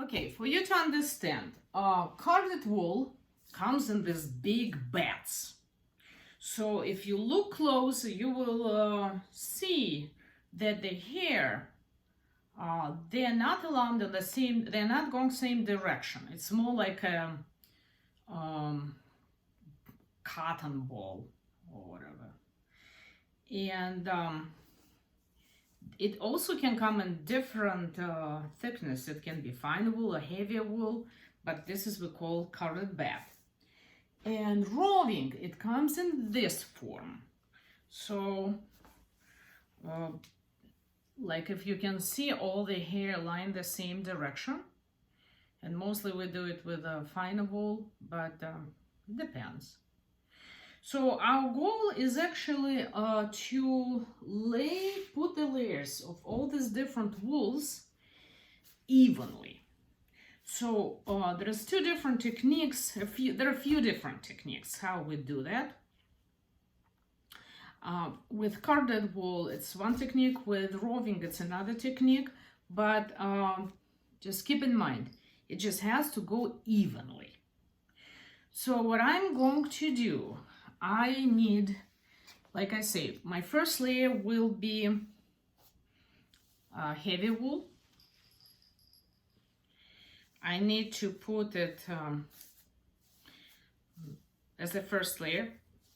Okay, for you to understand, carded wool comes in these big bats. So if you look close, you will see that the hair, they're not along the same, they're not going same direction. It's more like a um, cotton ball or whatever. And it also can come in different thickness. It can be fine wool or heavier wool, but this is we call carded bat. And roving, it comes in this form. So, like if you can see, all the hair line the same direction. And mostly we do it with a finer wool, but it depends. So our goal is actually to put the layers of all these different wools evenly. So there's two different techniques. There are a few different techniques how we do that. With carded wool, it's one technique. With roving, it's another technique. But just keep in mind, it just has to go evenly. So what I'm going to do, I need, like I say, my first layer will be heavy wool. I need to put it as the first layer.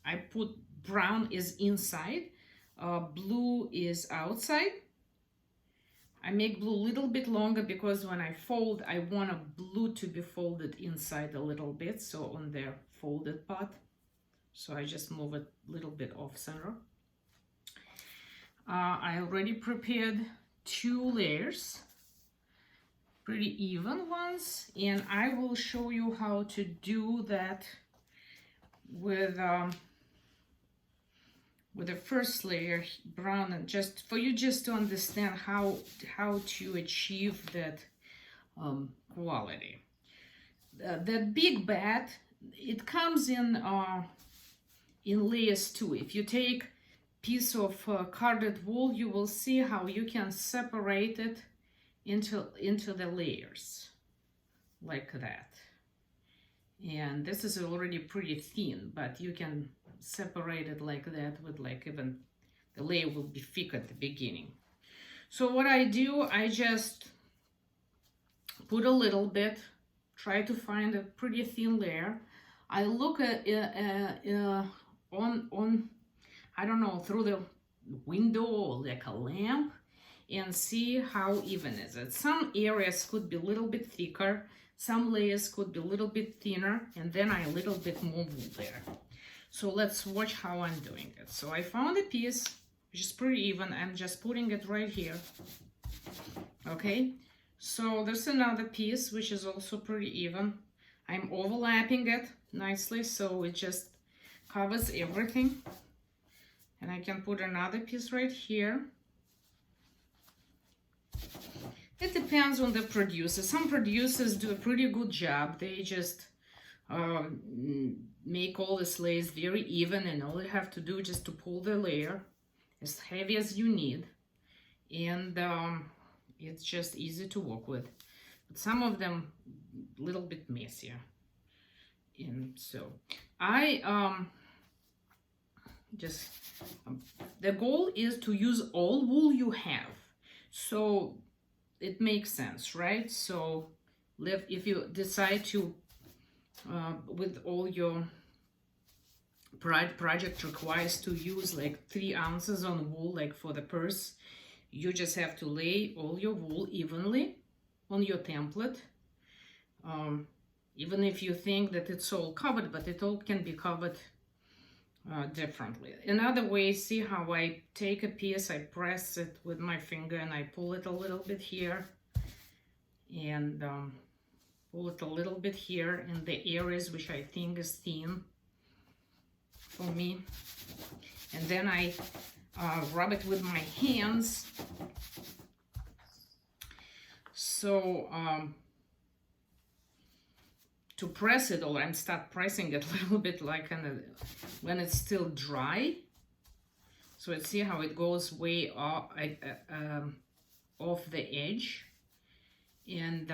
I put brown is inside, blue is outside. I make blue a little bit longer because when I fold, I want a blue to be folded inside a little bit, so on the folded part. So I just move it a little bit off center. I already prepared 2 layers, pretty even ones, and I will show you how to do that with the first layer brown, and just for you just to understand how to achieve that quality. That big bat, it comes in layers too. If you take piece of carded wool, you will see how you can separate it into the layers like that. And this is already pretty thin, but you can separate it like that with like even the layer will be thick at the beginning. So what I do, I just put a little bit, try to find a pretty thin layer. I look at on I don't know, through the window or like a lamp, and see how even is it. Some areas could be a little bit thicker, some layers could be a little bit thinner, and then I a little bit more wool there. So let's watch how I'm doing it. So I found a piece which is pretty even. I'm just putting it right here. Okay, so there's another piece which is also pretty even. I'm overlapping it nicely so it just covers everything. And I can put another piece right here. It depends on the producer. Some producers do a pretty good job. They just make all the layers very even, and all you have to do is just to pull the layer as heavy as you need. And it's just easy to work with. But some of them a little bit messier. And so I the goal is to use all wool you have, so it makes sense, right? So if you decide to with all your project requires to use like 3 ounces on wool, like for the purse, you just have to lay all your wool evenly on your template. Even if you think that it's all covered, but it all can be covered differently. Another way, see how I take a piece, I press it with my finger and I pull it a little bit here and pull it a little bit here in the areas which I think is thin for me, and then I rub it with my hands. So to press it, or I start pressing it a little bit like when it's still dry. So let's see how it goes way off the edge. And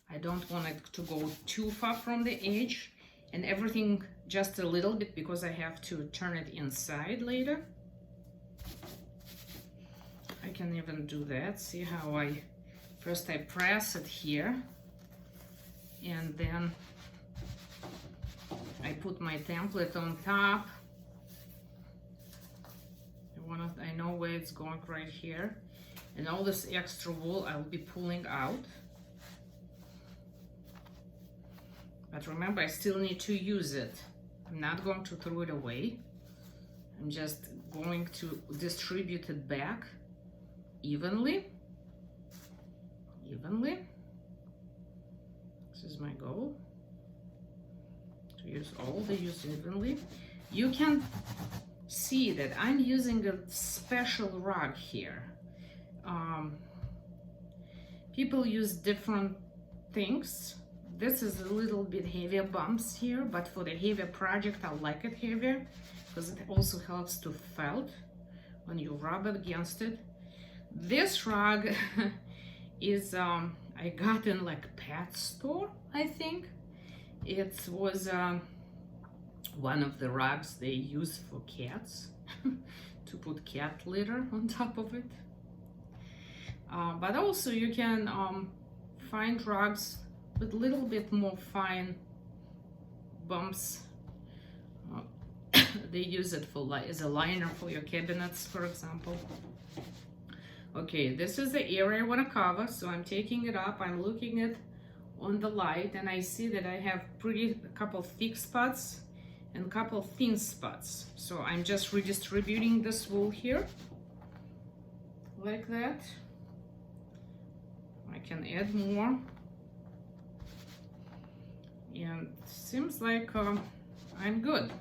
I don't want it to go too far from the edge, and everything just a little bit because I have to turn it inside later. I can even do that. See how first I press it here, and then I put my template on top. I know where it's going, right here. And all this extra wool I will be pulling out. But remember, I still need to use it. I'm not going to throw it away. I'm just going to distribute it back evenly. This is my goal, to use all the use evenly. You can see that I'm using a special rug here. People use different things. This is a little bit heavier bumps here, but for the heavier project I like it heavier because it also helps to felt when you rub it against it. This rug is I got in like a pet store, I think. It was one of the rugs they use for cats to put cat litter on top of it. But also you can find rugs with a little bit more fine bumps. They use it for as a liner for your cabinets, for example. Okay, this is the area I want to cover, so I'm taking it up. I'm looking at on the light, and I see that I have a couple thick spots and a couple thin spots. So I'm just redistributing this wool here, like that. I can add more. And seems like I'm good.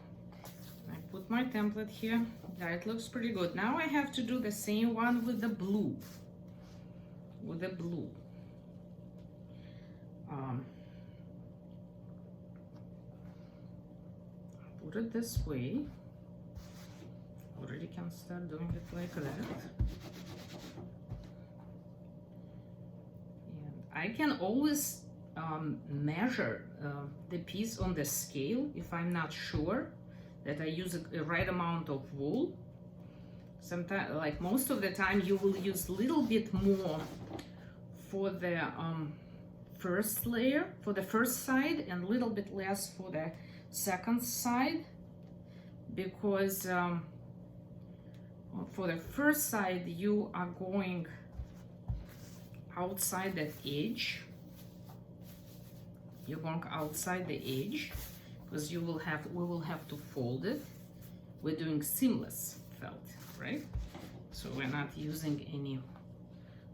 I put my template here. Yeah, it looks pretty good. Now I have to do the same one with the blue. Put it this way. Already can start doing it like that. And I can always measure the piece on the scale if I'm not sure that I use the right amount of wool. Sometimes, like most of the time, you will use a little bit more for the first layer, for the first side, and a little bit less for the second side, because for the first side you are going outside that edge. You're going outside the edge because we will have to fold it. We're doing seamless felt, right? So we're not using any.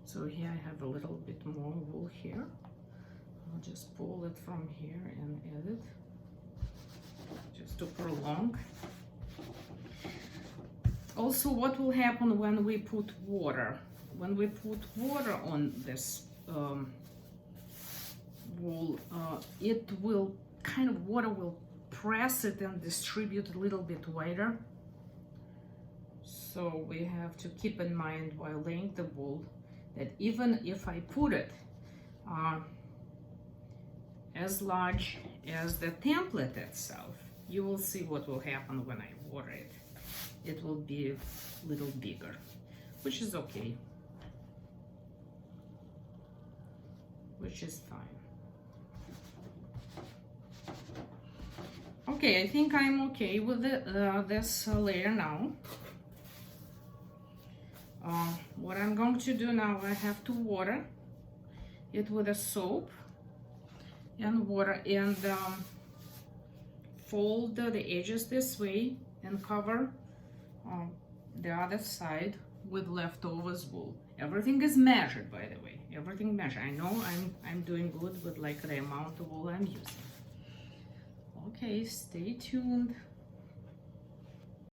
So here I have a little bit more wool here. I'll just pull it from here and add it just to prolong. Also, what will happen when we put water? When we put water on this wool, it will water will press it and distribute a little bit wider. So we have to keep in mind while laying the wool that even if I put it as large as the template itself, you will see what will happen when I water it. It will be a little bigger, which is okay, which is fine. Okay, I think I'm okay with this layer now. What I'm going to do now, I have to water it with a soap and water, and fold the edges this way and cover the other side with leftovers wool. Everything is measured, by the way. Everything measured. I know I'm doing good with like the amount of wool I'm using. Okay, stay tuned.